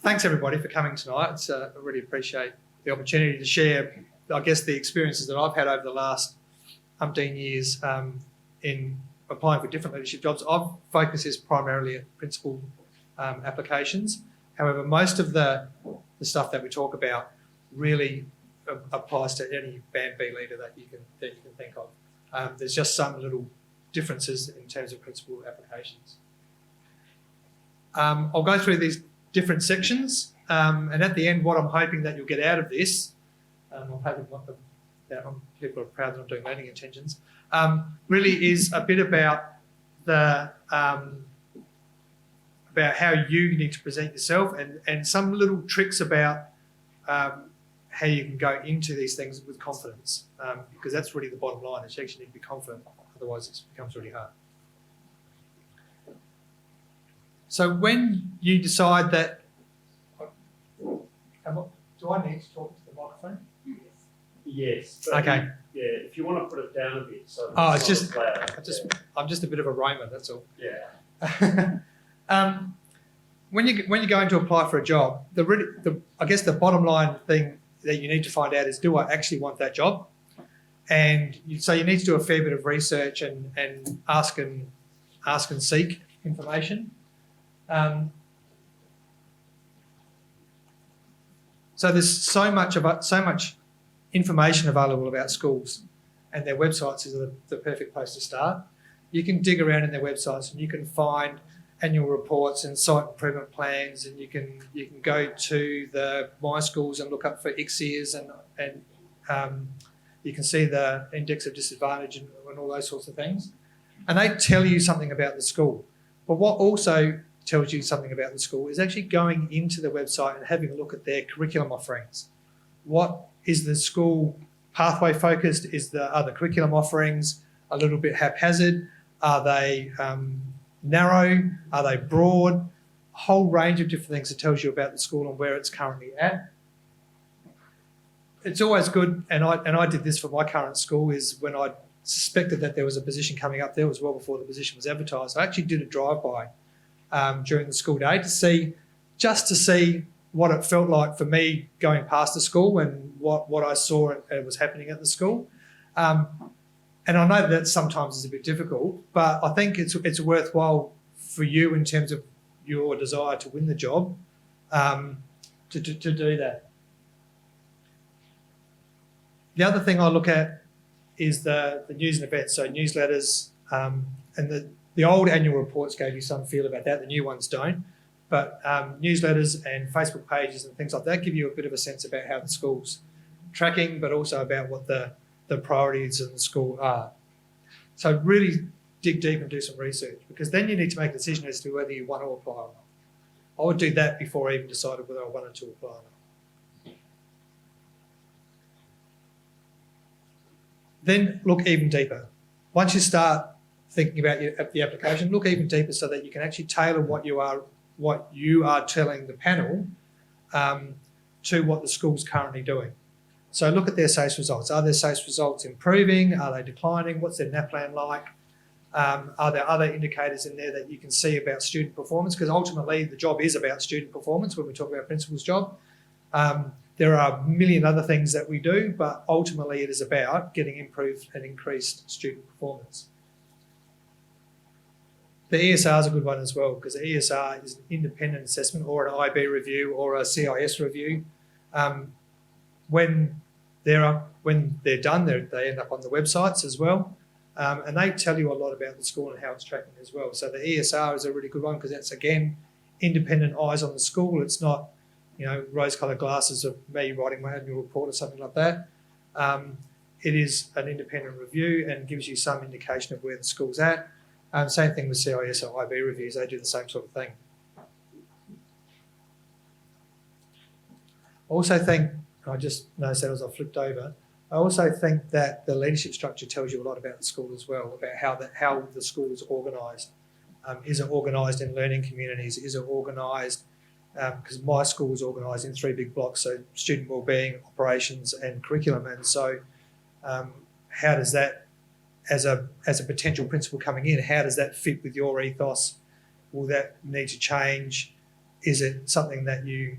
thanks everybody for coming tonight. I really appreciate the opportunity to share, I guess, the experiences that I've had over the last umpteen years in applying for different leadership jobs. Our focus is primarily at principal applications. However, most of the stuff that we talk about really applies to any Band B leader that you can think of. There's just some little differences in terms of principal applications. I'll go through these different sections, and at the end, what I'm hoping that you'll get out of this, I'm hoping that people are proud that I'm doing learning intentions, really is a bit about about how you need to present yourself, and some little tricks about how you can go into these things with confidence, because that's really the bottom line. Is you actually need to be confident, otherwise it becomes really hard. So when you decide that, do I need to talk to the microphone? Yes. Okay. Yeah, if you want to put it down a bit, so it's just, I'm just a bit of a roamer. That's all. Yeah. When you're going to apply for a job, I guess the bottom line thing that you need to find out is, do I actually want that job? And so you need to do a fair bit of research and ask and seek information. So there's so much information available about schools, and their websites is the perfect place to start. You can dig around in their websites and you can find annual reports and site improvement plans, and you can go to the My Schools and look up for ICSIAs, and you can see the index of disadvantage and all those sorts of things. And they tell you something about the school. But what also tells you something about the school is actually going into the website and having a look at their curriculum offerings. What is the school pathway focused? Are the curriculum offerings a little bit haphazard? Are they narrow? Are they broad? A whole range of different things that tells you about the school and where it's currently at. It's always good, and I did this for my current school, is when I suspected that there was a position coming up there, it was well before the position was advertised. I actually did a drive-by during the school day to see what it felt like for me going past the school and what I saw and was happening at the school. And I know that sometimes is a bit difficult, but I think it's worthwhile for you in terms of your desire to win the job to do that. The other thing I look at is the news and events, so newsletters, and the old annual reports gave you some feel about that, the new ones don't. But newsletters and Facebook pages and things like that give you a bit of a sense about how the school's tracking, but also about what the priorities of the school are. So really dig deep and do some research, because then you need to make a decision as to whether you want to apply or not. I would do that before I even decided whether I wanted to apply or not. Then look even deeper. Once you start thinking about the application, look even deeper so that you can actually tailor what you are telling the panel to what the school's currently doing. So look at their SASPA results. Are their SASPA results improving? Are they declining? What's their NAPLAN like? Are there other indicators in there that you can see about student performance? Because ultimately the job is about student performance when we talk about principal's job. There are a million other things that we do, but ultimately it is about getting improved and increased student performance. The ESR is a good one as well, because the ESR is an independent assessment or an IB review or a CIS review. When they're done, they end up on the websites as well, and they tell you a lot about the school and how it's tracking as well. So the ESR is a really good one because that's, again, independent eyes on the school. It's not, rose-coloured glasses of me writing my annual report or something like that. It is an independent review and gives you some indication of where the school's at. Same thing with CIS or IB reviews, they do the same sort of thing. I also think, I just noticed that as I flipped over, I also think that the leadership structure tells you a lot about the school as well, about how the school is organised. Is it organised in learning communities? Is it organised, because my school was organised in 3 big blocks, so student wellbeing, operations and curriculum. And so how does that, as a potential principal coming in, how does that fit with your ethos? Will that need to change? Is it something that you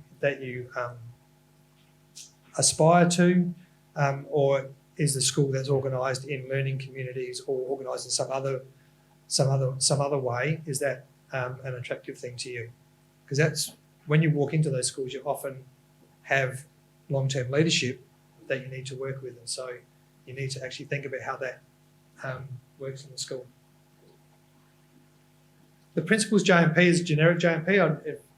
aspire to, or is the school that's organised in learning communities or organised in some other way? Is that an attractive thing to you? Because that's when you walk into those schools, you often have long-term leadership that you need to work with, and so you need to actually think about how that works in the school. The principal's JMP is generic JMP,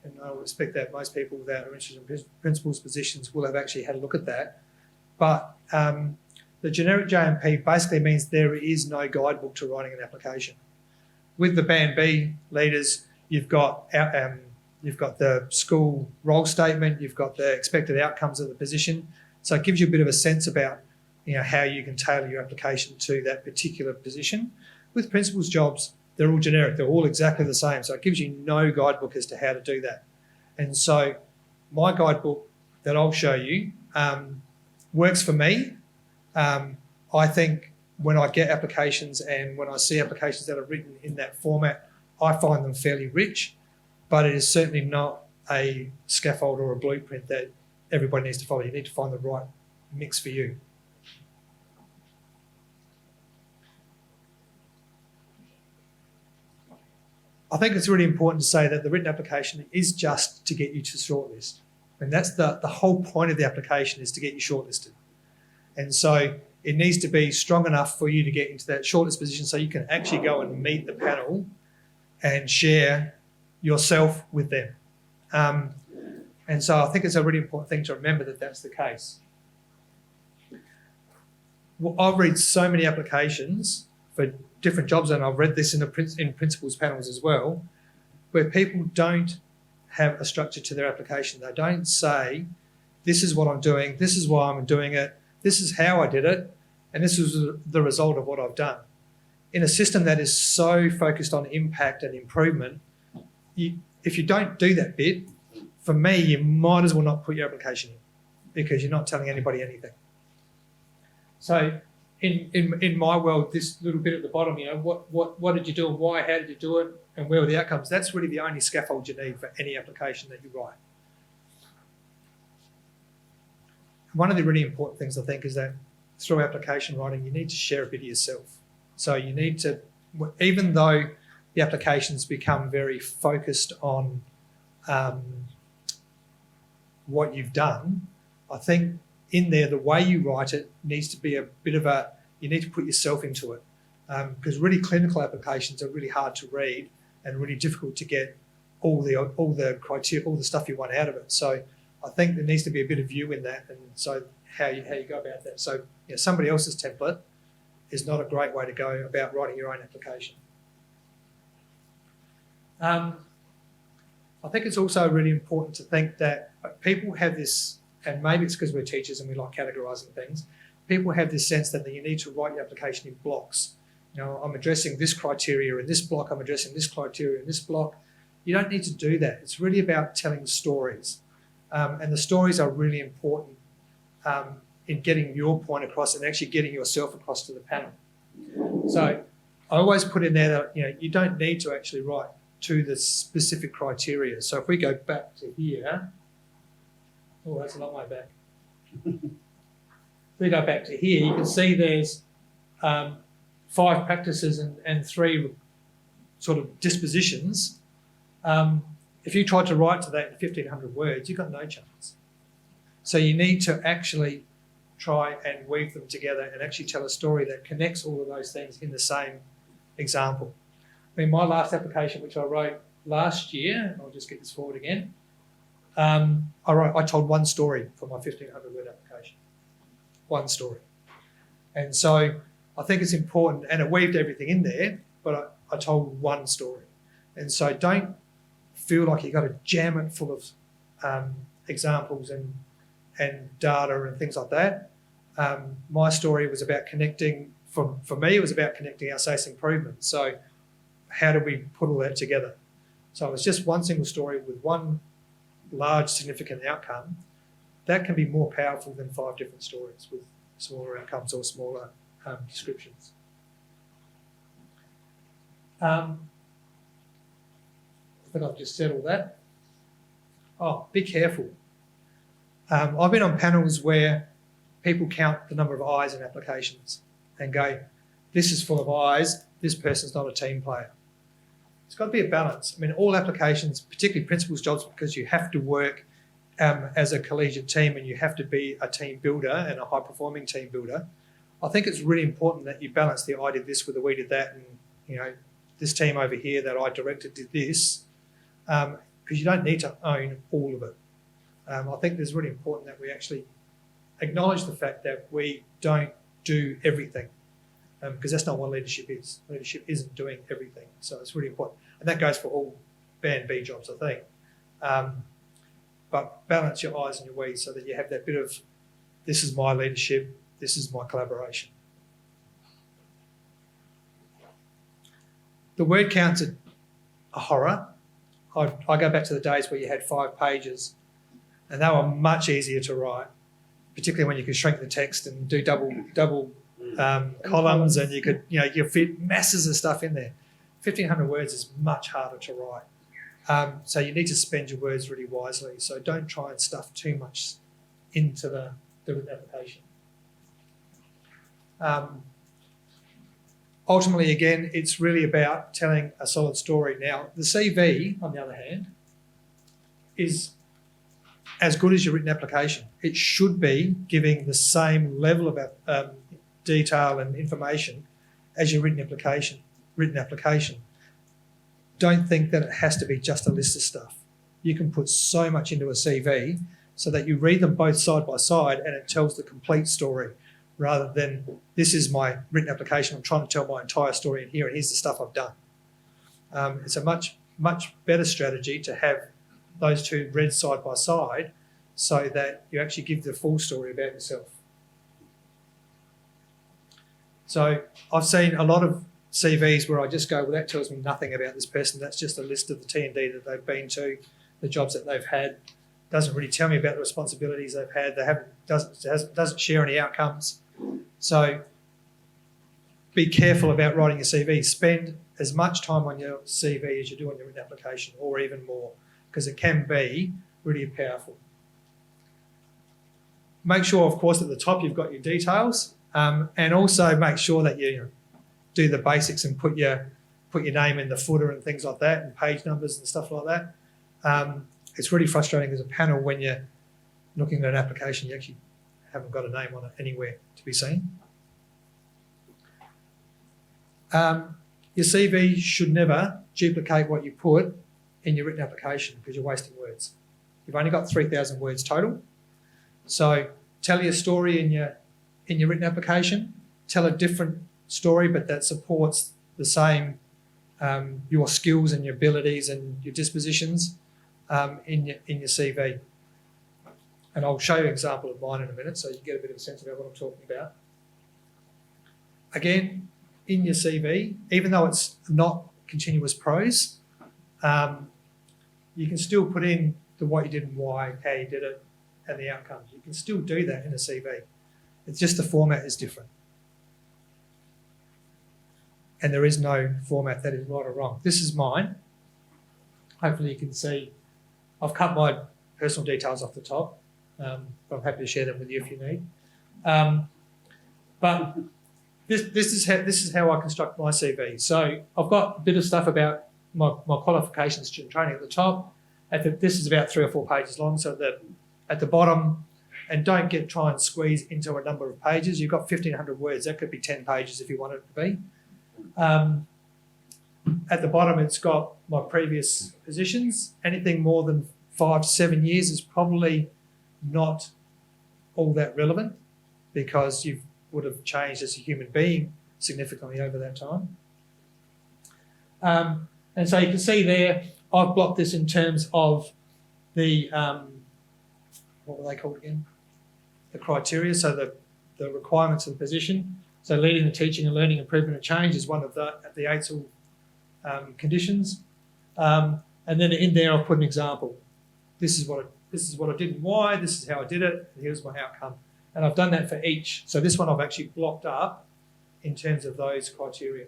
and I would expect that most people that are interested in principal's positions will have actually had a look at that. But the generic JMP basically means there is no guidebook to writing an application. With the Band B leaders, you've got the school role statement, you've got the expected outcomes of the position. So it gives you a bit of a sense about how you can tailor your application to that particular position. With principal's jobs, they're all generic. They're all exactly the same. So it gives you no guidebook as to how to do that. And so my guidebook that I'll show you works for me. I think when I get applications and when I see applications that are written in that format, I find them fairly rich, but it is certainly not a scaffold or a blueprint that everybody needs to follow. You need to find the right mix for you. I think it's really important to say that the written application is just to get you to shortlist. And that's the whole point of the application, is to get you shortlisted. And so it needs to be strong enough for you to get into that shortlist position so you can actually go and meet the panel and share yourself with them. And so I think it's a really important thing to remember that that's the case. Well, I've read so many applications for different jobs, and I've read this in principals panels as well, where people don't have a structure to their application. They don't say, this is what I'm doing, this is why I'm doing it, this is how I did it, and this is the result of what I've done. In a system that is so focused on impact and improvement, if you don't do that bit, for me, you might as well not put your application in, because you're not telling anybody anything. So in my world, this little bit at the bottom, what did you do and why, how did you do it, and where were the outcomes? That's really the only scaffold you need for any application that you write. One of the really important things, I think, is that through application writing, you need to share a bit of yourself. So you need to, even though the applications become very focused on what you've done, I think in there, the way you write it needs to be a bit of you need to put yourself into it. Because really clinical applications are really hard to read and really difficult to get all the criteria, all the stuff you want out of it. So I think there needs to be a bit of you in that, and so how you go about that. So somebody else's template is not a great way to go about writing your own application. I think it's also really important to think that people have this, and maybe it's because we're teachers and we like categorising things, people have this sense that you need to write your application in blocks. I'm addressing this criteria in this block, I'm addressing this criteria in this block. You don't need to do that. It's really about telling stories. And the stories are really important in getting your point across and actually getting yourself across to the panel. So I always put in there that you don't need to actually write to the specific criteria. So if we go back to here, oh, that's a long way back. If we go back to here, you can see there's 5 practices and 3 sort of dispositions. If you tried to write to that in 1,500 words, you've got no chance. So you need to actually try and weave them together and actually tell a story that connects all of those things in the same example. I mean, my last application, which I wrote last year, I'll just get this forward again, I told one story for my 1,500 word application. One story. And so I think it's important, and it weaved everything in there, but I told one story. And so don't feel like you've got to jam it full of examples and data and things like that. My story was about connecting, for me, it was about connecting our SASPA improvement. So how do we put all that together? So it was just one single story with one large significant outcome. That can be more powerful than 5 different stories with smaller outcomes or smaller descriptions. I think I've just said all that. Oh, be careful. I've been on panels where people count the number of I's in applications and go, this is full of I's, this person's not a team player. It's got to be a balance. I mean, all applications, particularly principals jobs, because you have to work as a collegiate team and you have to be a team builder and a high-performing team builder. I think it's really important that you balance the I did this with the we did that, and you know, this team over here that I directed did this, because you don't need to own all of it. I think it's really important that we actually acknowledge the fact that we don't do everything, because that's not what leadership is. Leadership isn't doing everything, so it's really important, and that goes for all Band B jobs, I think. But balance your I's and your we's so that you have that bit of, this is my leadership, this is my collaboration. The word counts are a horror. I go back to the days where you had 5 pages, and they were much easier to write, particularly when you could shrink the text and do double columns, and you could, you know, you fit masses of stuff in there. 1,500 words is much harder to write. So you need to spend your words really wisely. So don't try and stuff too much into the written application. Ultimately, again, it's really about telling a solid story. Now, the CV, on the other hand, is as good as your written application. It should be giving the same level of detail and information as your written application. Don't think that it has to be just a list of stuff. You can put so much into a CV so that you read them both side by side and it tells the complete story, rather than this is my written application, I'm trying to tell my entire story in here and here's the stuff I've done. It's a much better strategy to have those two read side by side so that you actually give the full story about yourself. So I've seen a lot of CVs where I just go, well, that tells me nothing about this person. That's just a list of the T&D that they've been to, the jobs that they've had. Doesn't really tell me about the responsibilities they've had. Doesn't share any outcomes. So be careful about writing your CV. Spend as much time on your CV as you do on your written application, or even more, because it can be really powerful. Make sure, of course, at the top you've got your details, and also make sure that you do the basics and put your name in the footer and things like that, and page numbers and stuff like that. It's really frustrating as a panel when you're looking at an application, you actually haven't got a name on it anywhere to be seen. Your CV should never duplicate what you put in your written application, because you're wasting words. You've only got 3,000 words total. So tell your story in your written application. Tell a different story, but that supports the same your skills and your abilities and your dispositions in your CV. And I'll show you an example of mine in a minute so you get a bit of a sense about what I'm talking about. Again, in your CV, even though it's not continuous prose, you can still put in the what you did and why, how you did it, and the outcomes. You can still do that in a CV. It's just the format is different. And there is no format that is right or wrong. This is mine. Hopefully you can see I've cut my personal details off the top. But I'm happy to share them with you if you need. But this is how I construct my CV. So I've got a bit of stuff about my qualifications and training at the top. This is about 3 or 4 pages long. So at the bottom, and don't try and squeeze into a number of pages. You've got 1,500 words. That could be 10 pages if you want it to be. At the bottom, it's got my previous positions. Anything more than 5 to 7 years is probably not all that relevant, because you would have changed as a human being significantly over that time. And so you can see there, I've blocked this in terms of the, what were they called again? The criteria, so the requirements of the position. So leading the teaching and learning, improvement and change is one of the 8 conditions. And then in there I've put an example. This is what I did and why, this is how I did it, and here's my outcome. And I've done that for each. So this one I've actually blocked up in terms of those criteria.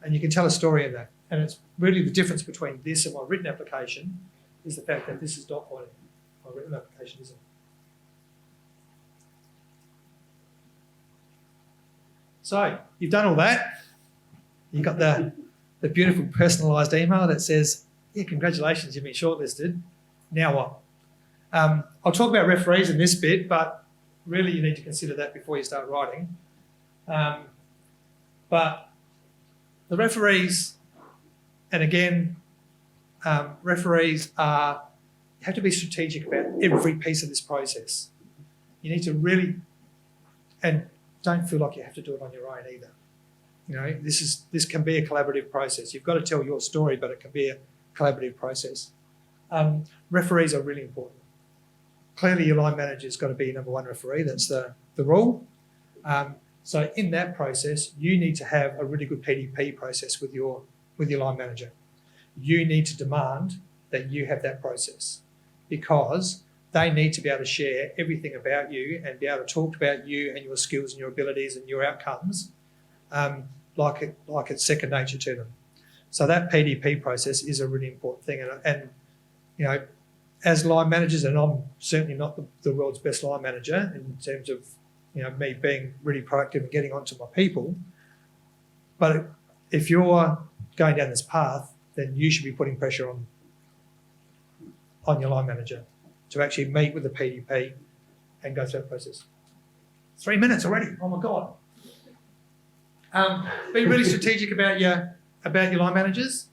And you can tell a story in that. And it's really the difference between this and my written application is the fact that this is dot binding. My written application isn't. So you've done all that. You've got the beautiful personalised email that says, yeah, congratulations, you've been shortlisted. Now what? I'll talk about referees in this bit, but really you need to consider that before you start writing. But the referees, and again, referees you have to be strategic about every piece of this process. You need to really, and don't feel like you have to do it on your own either. You know, this can be a collaborative process. You've got to tell your story, but it can be a collaborative process. Referees are really important. Clearly, your line manager's got to be number one referee. That's the rule. So in that process, you need to have a really good PDP process with your line manager. You need to demand that you have that process, because they need to be able to share everything about you and be able to talk about you and your skills and your abilities and your outcomes like it's second nature to them. So that PDP process is a really important thing. And you know, as line managers, and I'm certainly not the world's best line manager in terms of, you know, me being really proactive and getting onto my people, but if you're going down this path, then you should be putting pressure on your line manager to actually meet with the PDP and go through that process. 3 minutes already. Oh my God. Be really strategic about your line managers.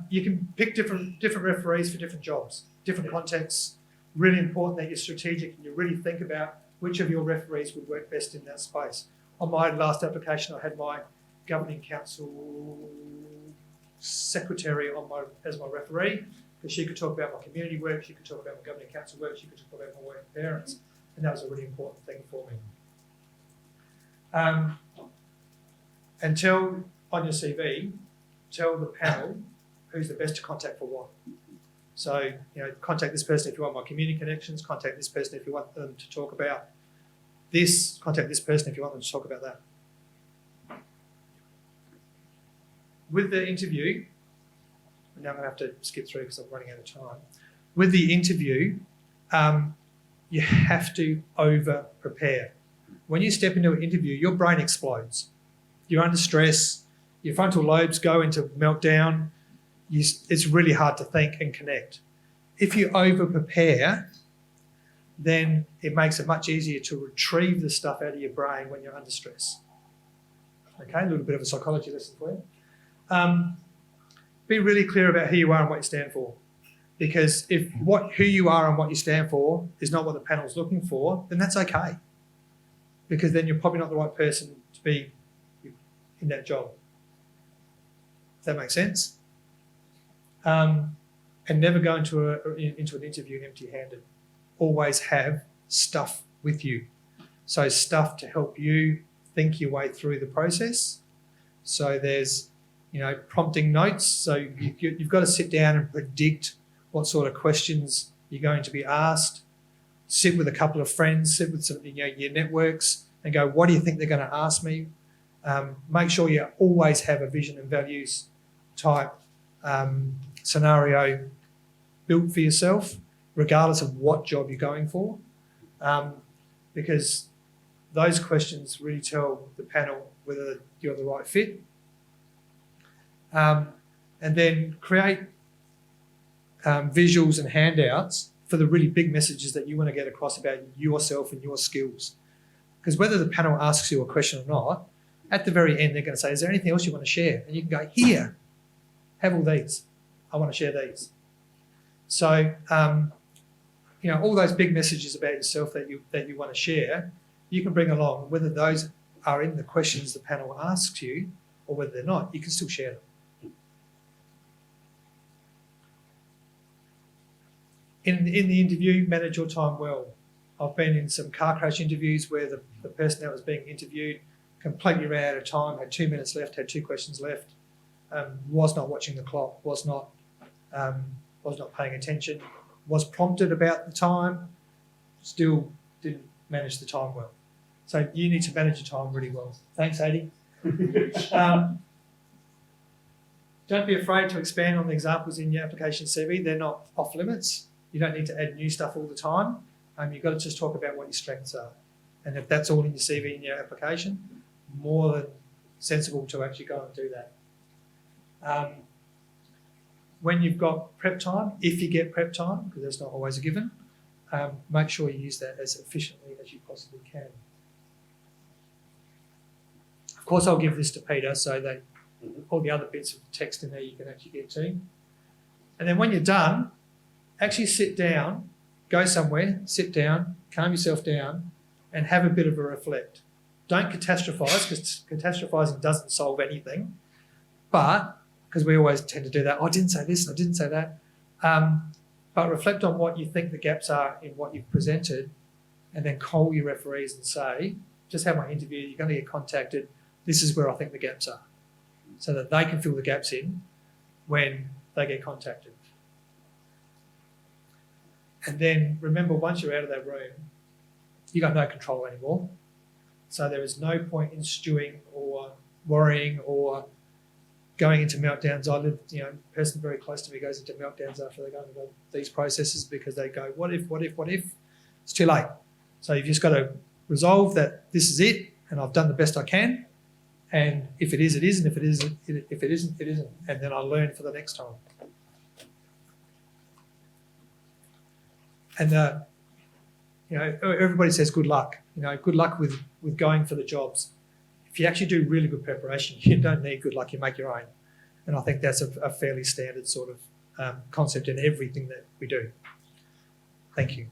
You can pick different referees for different jobs, different contexts. Really important that you're strategic and you really think about which of your referees would work best in that space. On my last application, I had my governing council secretary as my referee, because she could talk about my community work, she could talk about my governing council work, she could talk about my work with parents, and that was a really important thing for me. And tell on your CV, tell the panel who's the best to contact for what. So, you know, contact this person if you want my community connections, contact this person if you want them to talk about this, contact this person if you want them to talk about that. With the interview, now I'm going to have to skip through because I'm running out of time. With the interview, you have to over-prepare. When you step into an interview, your brain explodes. You're under stress, your frontal lobes go into meltdown, it's really hard to think and connect. If you over-prepare, then it makes it much easier to retrieve the stuff out of your brain when you're under stress. Okay, a little bit of a psychology lesson for you. Be really clear about who you are and what you stand for. Because if who you are and what you stand for is not what the panel's looking for, then that's okay. Because then you're probably not the right person to be in that job. Does that make sense? And never go into an interview empty-handed. Always have stuff with you. So stuff to help you think your way through the process. So there's, you know, prompting notes. So you've got to sit down and predict what sort of questions you're going to be asked. Sit with a couple of friends, sit with some, you know, your networks, and go, what do you think they're going to ask me? Make sure you always have a vision and values type scenario built for yourself, regardless of what job you're going for, because those questions really tell the panel whether you're the right fit. And then create visuals and handouts for the really big messages that you want to get across about yourself and your skills. Because whether the panel asks you a question or not, at the very end, they're going to say, is there anything else you want to share? And you can go, here, have all these. I want to share these. So, you know, all those big messages about yourself that you want to share, you can bring along, whether those are in the questions the panel asks you or whether they're not, you can still share them. In the interview, manage your time well. I've been in some car crash interviews where the person that was being interviewed completely ran out of time, had 2 minutes left, had 2 questions left, was not watching the clock, was not paying attention, was prompted about the time, still didn't manage the time well. So you need to manage your time really well. Thanks, Adi. Don't be afraid to expand on the examples in your application CV. They're not off limits. You don't need to add new stuff all the time. You've got to just talk about what your strengths are. And if that's all in your CV in your application, more than sensible to actually go and do that. When you've got prep time, if you get prep time, because that's not always a given, make sure you use that as efficiently as you possibly can. Of course, I'll give this to Peter so that all the other bits of text in there you can actually get to. And then when you're done, actually sit down, go somewhere, sit down, calm yourself down, and have a bit of a reflect. Don't catastrophise, because catastrophising doesn't solve anything. But, because we always tend to do that, I didn't say this, I didn't say that. But reflect on what you think the gaps are in what you've presented, and then call your referees and say, just have my interview, you're going to get contacted, this is where I think the gaps are, so that they can fill the gaps in when they get contacted. And then remember, once you're out of that room, you've got no control anymore. So there is no point in stewing or worrying or going into meltdowns. I live, a person very close to me goes into meltdowns after they go into these processes because they go, what if? It's too late. So you've just got to resolve that this is it and I've done the best I can. And if it is, it is, and if it isn't, it isn't. And then I'll learn for the next time. And everybody says good luck. Good luck with going for the jobs. If you actually do really good preparation, you don't need good luck. You make your own. And I think that's a fairly standard sort of concept in everything that we do. Thank you.